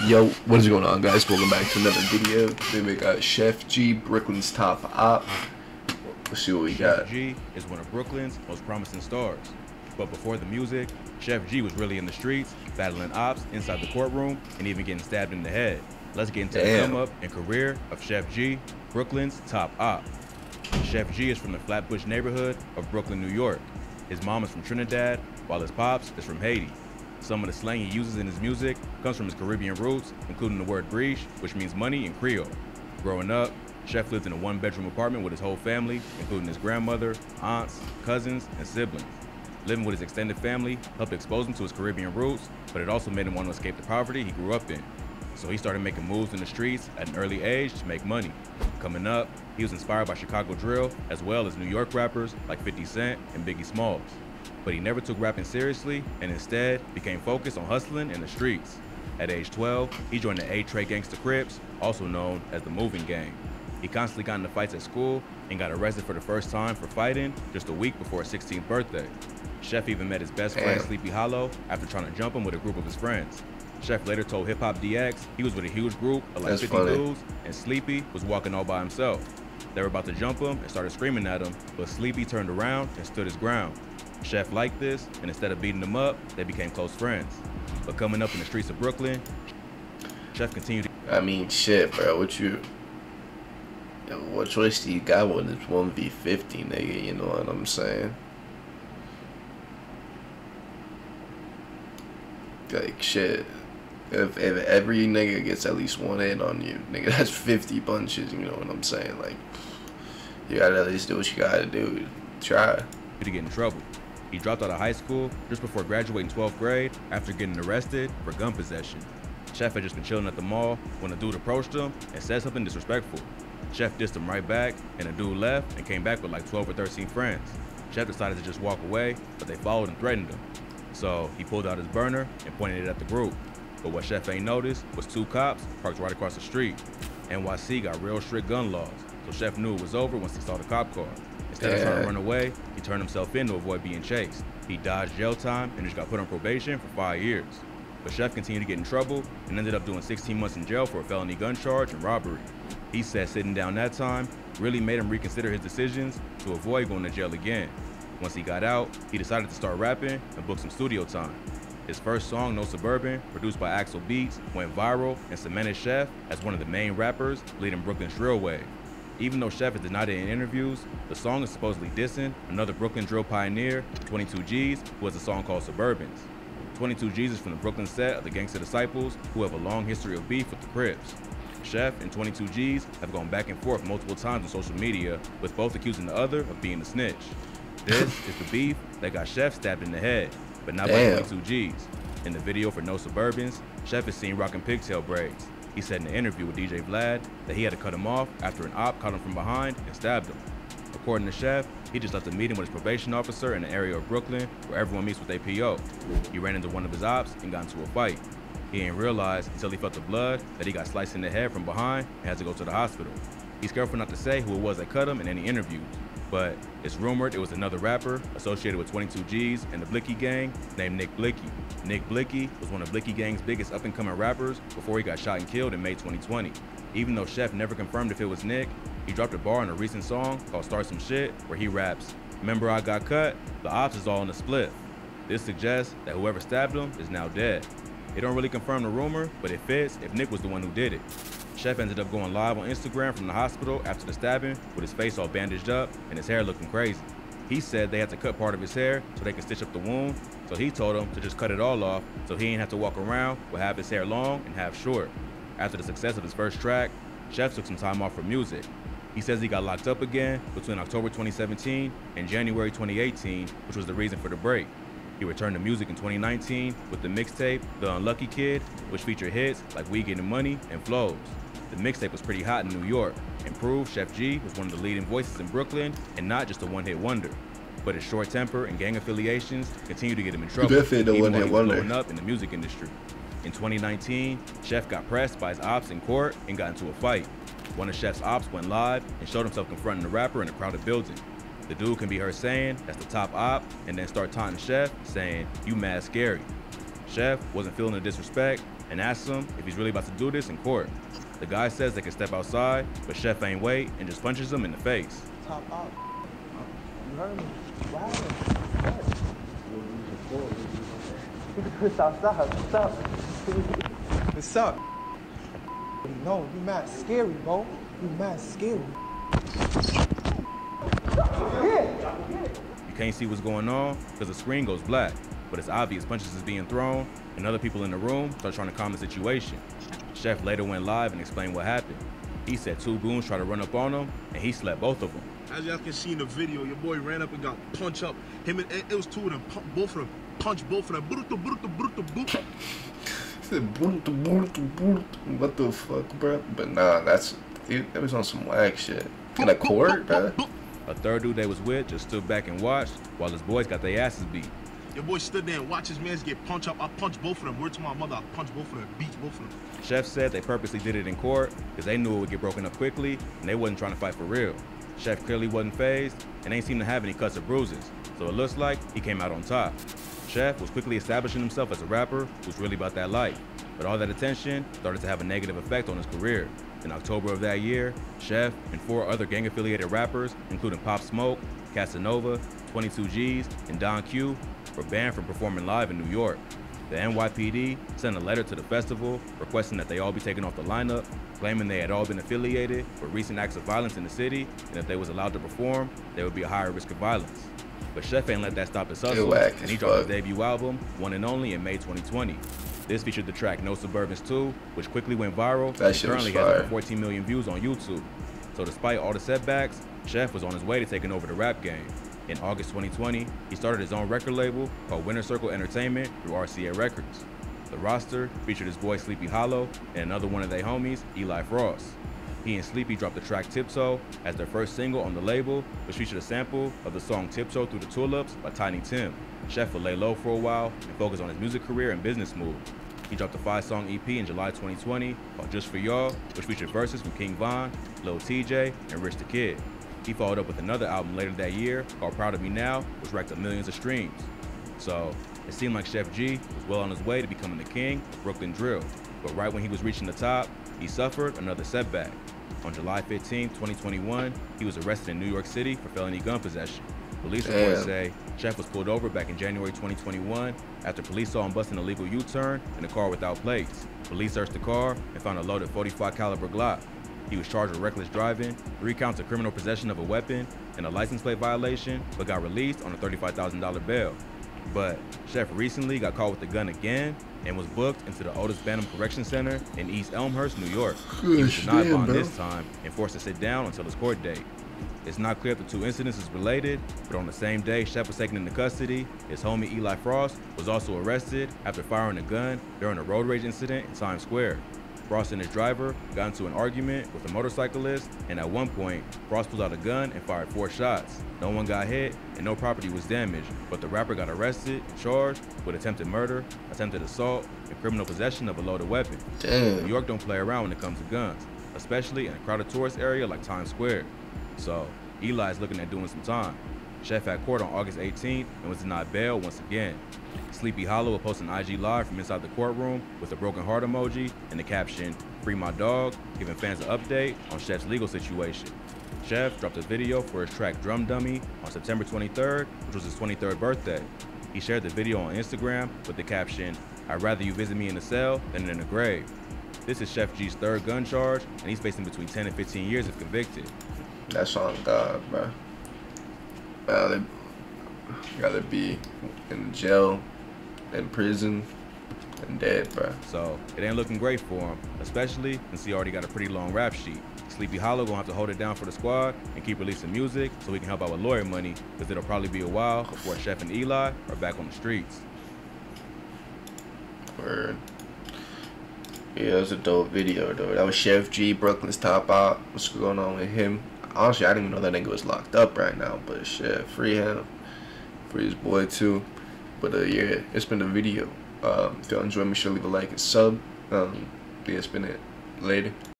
Yo, what is going on, guys? Welcome back to another video. Today we got Sheff G, Brooklyn's top op. Let's see what we got. Sheff G is one of Brooklyn's most promising stars. But before the music, Sheff G was really in the streets, battling ops inside the courtroom, and even getting stabbed in the head. Let's get into the come up and career of Sheff G, Brooklyn's top op. Sheff G is from the Flatbush neighborhood of Brooklyn, New York. His mom is from Trinidad, while his pops is from Haiti. Some of the slang he uses in his music comes from his Caribbean roots, including the word breeche, which means money in Creole. Growing up, Sheff lived in a one-bedroom apartment with his whole family, including his grandmother, aunts, cousins, and siblings. Living with his extended family helped expose him to his Caribbean roots, but it also made him want to escape the poverty he grew up in. So he started making moves in the streets at an early age to make money. Coming up, he was inspired by Chicago drill, as well as New York rappers like 50 Cent and Biggie Smalls. But he never took rapping seriously and instead became focused on hustling in the streets. At age 12, he joined the A-Tray Gangsta Crips, also known as the Moving Gang. He constantly got into fights at school and got arrested for the first time for fighting just a week before his 16th birthday. Sheff even met his best friend Sleepy Hollow after trying to jump him with a group of his friends. Sheff later told Hip Hop DX he was with a huge group of like 50 dudes and Sleepy was walking all by himself. They were about to jump him and started screaming at him, but Sleepy turned around and stood his ground. Sheff liked this, and instead of beating him up, they became close friends. But coming up in the streets of Brooklyn, Sheff continued to... I mean, shit, bro. What choice do you got when it's 1v50, nigga? You know what I'm saying? Like, shit. If every nigga gets at least one hit on you, nigga, that's 50 punches, you know what I'm saying? Like, you gotta at least do what you gotta do. Try. To get in trouble. He dropped out of high school just before graduating 12th grade after getting arrested for gun possession. Sheff had just been chilling at the mall when a dude approached him and said something disrespectful. Sheff dissed him right back, and the dude left and came back with like 12 or 13 friends. Sheff decided to just walk away, but they followed and threatened him. So he pulled out his burner and pointed it at the group. But what Sheff ain't noticed was two cops parked right across the street. NYC got real strict gun laws, so Sheff knew it was over once he saw the cop car. Instead of trying to run away, he turned himself in to avoid being chased. He dodged jail time and just got put on probation for 5 years. But Sheff continued to get in trouble and ended up doing 16 months in jail for a felony gun charge and robbery. He said sitting down that time really made him reconsider his decisions to avoid going to jail again. Once he got out, he decided to start rapping and book some studio time. His first song, No Suburban, produced by Axel Beats, went viral and cemented Sheff as one of the main rappers leading Brooklyn's drill wave. Even though Sheff has denied it in interviews, the song is supposedly dissing another Brooklyn drill pioneer, 22 G's, who has a song called Suburbans. 22 G's is from the Brooklyn set of the Gangsta Disciples, who have a long history of beef with the Crips. Sheff and 22 G's have gone back and forth multiple times on social media, with both accusing the other of being a snitch. This is the beef that got Sheff stabbed in the head, but not by 22 G's. In the video for No Suburbans, Sheff is seen rocking pigtail braids. He said in an interview with DJ Vlad that he had to cut him off after an op caught him from behind and stabbed him. According to Sheff, he just left a meeting with his probation officer in an area of Brooklyn where everyone meets with their PO. He ran into one of his ops and got into a fight. He didn't realize until he felt the blood that he got sliced in the head from behind and had to go to the hospital. He's careful not to say who it was that cut him in any interviews, but it's rumored it was another rapper associated with 22 G's and the Blicky Gang named Nick Blicky. Nick Blicky was one of Blicky Gang's biggest up-and-coming rappers before he got shot and killed in May 2020. Even though Sheff never confirmed if it was Nick, he dropped a bar on a recent song called Start Some Shit where he raps, "Remember I got cut? The ops is all in the split." This suggests that whoever stabbed him is now dead. They don't really confirm the rumor, but it fits if Nick was the one who did it. Sheff ended up going live on Instagram from the hospital after the stabbing with his face all bandaged up and his hair looking crazy. He said they had to cut part of his hair so they could stitch up the wound, so he told them to just cut it all off so he ain't have to walk around with half his hair long and half short. After the success of his first track, Sheff took some time off from music. He says he got locked up again between October 2017 and January 2018, which was the reason for the break. He returned to music in 2019 with the mixtape The Unlucky Kid, which featured hits like We Getting Money and Flows. The mixtape was pretty hot in New York and proved Sheff G was one of the leading voices in Brooklyn and not just a one-hit wonder. But his short temper and gang affiliations continued to get him in trouble, Definitely even while he was blowing up in the music industry. In 2019, Sheff got pressed by his ops in court and got into a fight. One of Sheff's ops went live and showed himself confronting the rapper in a crowded building. The dude can be heard saying, "That's the top op," and then start taunting Sheff, saying, "You mad scary." Sheff wasn't feeling the disrespect and asks him if he's really about to do this in court. The guy says they can step outside, but Sheff ain't wait and just punches him in the face. Top out. You heard me. Wow. Stop. What's up? No, you mad scary, bro. You mad scary. You can't see what's going on because the screen goes black, but it's obvious punches is being thrown, and other people in the room start trying to calm the situation. Sheff later went live and explained what happened. He said 2 goons tried to run up on him, and he slapped both of them. As y'all can see in the video, your boy ran up and got punched up. Him and it was 2 of them, both of them, punched both of them. What the fuck, bro? But nah, that was on some whack shit. In a court, bro. A third dude they was with just stood back and watched while his boys got their asses beat. Your boy stood there and watched his mans get punched up. I punched both of them. Word to my mother, I punched both of them, beat both of them. Sheff said they purposely did it in court because they knew it would get broken up quickly and they wasn't trying to fight for real. Sheff clearly wasn't fazed and ain't seemed to have any cuts or bruises, so it looks like he came out on top. Sheff was quickly establishing himself as a rapper who's really about that life, but all that attention started to have a negative effect on his career. In October of that year, Sheff and 4 other gang-affiliated rappers, including Pop Smoke, Casanova, 22 G's, and Don Q, were banned from performing live in New York. The NYPD sent a letter to the festival requesting that they all be taken off the lineup, claiming they had all been affiliated with recent acts of violence in the city, and if they was allowed to perform, there would be a higher risk of violence. But Sheff ain't let that stop his hustle, and he dropped his debut album, One and Only, in May 2020. This featured the track No Suburbans 2, which quickly went viral and currently has over 14 million views on YouTube. So despite all the setbacks, Sheff was on his way to taking over the rap game. In August 2020, he started his own record label called Winter Circle Entertainment through RCA Records. The roster featured his boy Sleepy Hollow and another one of their homies, Eli Frost. He and Sleepy dropped the track Tiptoe as their first single on the label, which featured a sample of the song Tiptoe Through the Tulips by Tiny Tim. Sheff would lay low for a while and focus on his music career and business moves. He dropped a 5-song EP in July 2020 called Just For Y'all, which featured verses from King Von, Lil TJ, and Rich the Kid. He followed up with another album later that year called Proud of Me Now, which racked up millions of streams. So it seemed like Sheff G was well on his way to becoming the king of Brooklyn drill. But right when he was reaching the top, he suffered another setback. On July 15, 2021, he was arrested in New York City for felony gun possession. Police reports say Sheff was pulled over back in January 2021 after police saw him bust an illegal U-turn in a car without plates. Police searched the car and found a loaded .45 caliber Glock. He was charged with reckless driving, 3 counts of criminal possession of a weapon, and a license plate violation, but got released on a $35,000 bail. But Sheff recently got caught with the gun again and was booked into the Otis Banham Correction Center in East Elmhurst, New York. He was denied bond this time and forced to sit down until his court date. It's not clear if the 2 incidents is related, but on the same day Sheff was taken into custody, his homie Eli Frost was also arrested after firing a gun during a road rage incident in Times Square. Frost and his driver got into an argument with a motorcyclist, and at one point, Frost pulled out a gun and fired 4 shots. No one got hit, and no property was damaged, but the rapper got arrested and charged with attempted murder, attempted assault, and criminal possession of a loaded weapon. Damn. New York don't play around when it comes to guns, especially in a crowded tourist area like Times Square. So, Eli is looking at doing some time. Sheff had court on August 18th and was denied bail once again. Sleepy Hollow will post an IG live from inside the courtroom with a broken heart emoji and the caption, "Free my dog," giving fans an update on Sheff's legal situation. Sheff dropped a video for his track Drum Dummy on September 23rd, which was his 23rd birthday. He shared the video on Instagram with the caption, "I'd rather you visit me in the cell than in the grave." This is Sheff G's 3rd gun charge, and he's facing between 10 and 15 years if convicted. That's on God, bro. They gotta be in jail, in prison, and dead, bro. So it ain't looking great for him, especially since he already got a pretty long rap sheet. Sleepy Hollow gonna have to hold it down for the squad and keep releasing music so he can help out with lawyer money, because it'll probably be a while before Sheff and Eli are back on the streets. Word. Yeah, it was a dope video, though. That was Sheff G, Brooklyn's top out. What's going on with him? Honestly, I didn't even know that nigga was locked up right now, but shit, free him. Free his boy, too. But, yeah, it's been the video. If y'all enjoyed, make sure to leave a like and sub. Yeah, it's been it. Later.